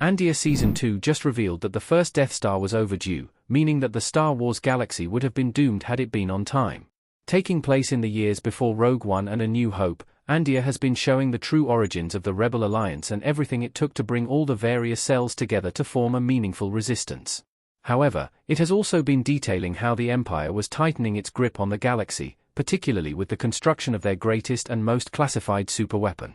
Andor Season 2 just revealed that the first Death Star was overdue, meaning that the Star Wars galaxy would have been doomed had it been on time. Taking place in the years before Rogue One and A New Hope, Andor has been showing the true origins of the Rebel Alliance and everything it took to bring all the various cells together to form a meaningful resistance. However, it has also been detailing how the Empire was tightening its grip on the galaxy, particularly with the construction of their greatest and most classified superweapon.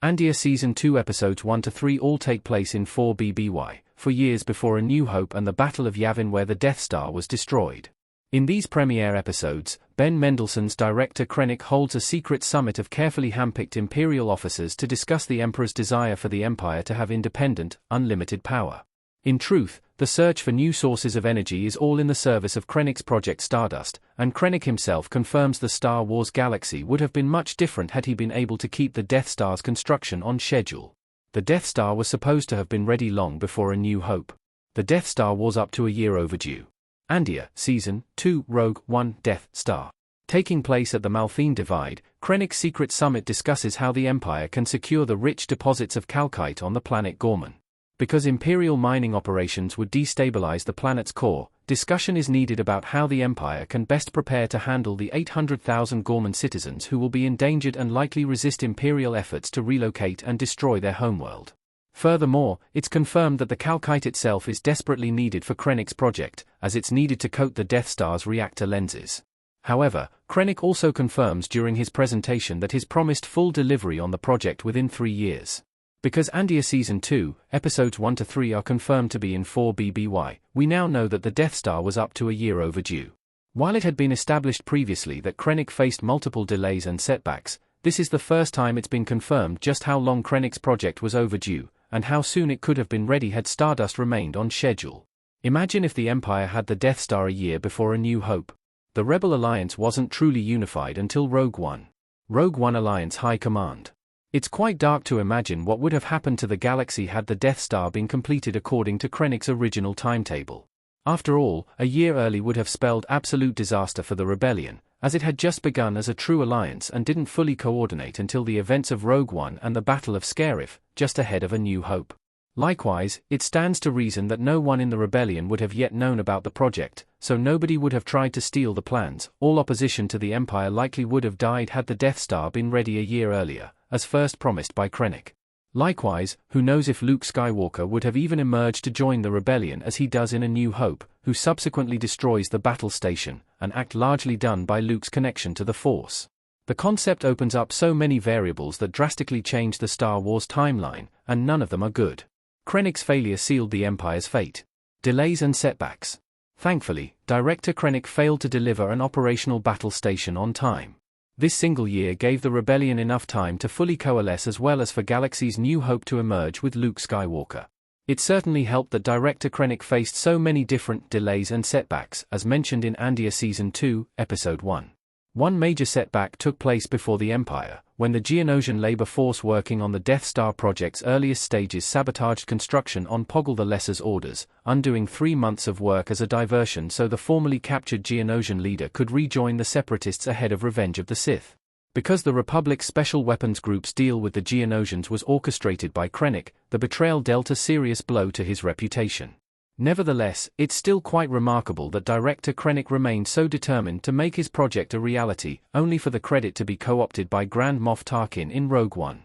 Andor Season 2 Episodes 1-3 all take place in 4BBY, 4 years before A New Hope and the Battle of Yavin where the Death Star was destroyed. In these premiere episodes, Ben Mendelsohn's director Krennic holds a secret summit of carefully handpicked Imperial officers to discuss the Emperor's desire for the Empire to have independent, unlimited power. In truth, the search for new sources of energy is all in the service of Krennic's Project Stardust, and Krennic himself confirms the Star Wars galaxy would have been much different had he been able to keep the Death Star's construction on schedule. The Death Star was supposed to have been ready long before A New Hope. The Death Star was up to a year overdue. Andor Season 2 Rogue One Death Star. Taking place at the Malphine Divide, Krennic's secret summit discusses how the Empire can secure the rich deposits of calcite on the planet Gorman. Because Imperial mining operations would destabilize the planet's core, discussion is needed about how the Empire can best prepare to handle the 800,000 Gorman citizens who will be endangered and likely resist Imperial efforts to relocate and destroy their homeworld. Furthermore, it's confirmed that the calcite itself is desperately needed for Krennic's project, as it's needed to coat the Death Star's reactor lenses. However, Krennic also confirms during his presentation that his promised full delivery on the project within 3 years. Because Andor Season 2, Episodes 1-3 are confirmed to be in 4BBY, we now know that the Death Star was up to a year overdue. While it had been established previously that Krennic faced multiple delays and setbacks, this is the first time it's been confirmed just how long Krennic's project was overdue, and how soon it could have been ready had Stardust remained on schedule. Imagine if the Empire had the Death Star a year before A New Hope. The Rebel Alliance wasn't truly unified until Rogue One. Rogue One Alliance High Command. It's quite dark to imagine what would have happened to the galaxy had the Death Star been completed according to Krennic's original timetable. After all, a year early would have spelled absolute disaster for the rebellion, as it had just begun as a true alliance and didn't fully coordinate until the events of Rogue One and the Battle of Scarif, just ahead of A New Hope. Likewise, it stands to reason that no one in the rebellion would have yet known about the project, so nobody would have tried to steal the plans. All opposition to the Empire likely would have died had the Death Star been ready a year earlier, as first promised by Krennic. Likewise, who knows if Luke Skywalker would have even emerged to join the rebellion as he does in A New Hope, who subsequently destroys the battle station, an act largely done by Luke's connection to the Force. The concept opens up so many variables that drastically change the Star Wars timeline, and none of them are good. Krennic's failure sealed the Empire's fate. Delays and setbacks. Thankfully, director Krennic failed to deliver an operational battle station on time. This single year gave the rebellion enough time to fully coalesce as well as for Galaxy's New Hope to emerge with Luke Skywalker. It certainly helped that director Krennic faced so many different delays and setbacks, as mentioned in Andor Season 2, Episode 1. One major setback took place before the Empire, when the Geonosian labor force working on the Death Star project's earliest stages sabotaged construction on Poggle the Lesser's orders, undoing 3 months of work as a diversion so the formerly captured Geonosian leader could rejoin the Separatists ahead of Revenge of the Sith. Because the Republic's Special Weapons Group's deal with the Geonosians was orchestrated by Krennic, the betrayal dealt a serious blow to his reputation. Nevertheless, it's still quite remarkable that director Krennic remained so determined to make his project a reality, only for the credit to be co-opted by Grand Moff Tarkin in Rogue One.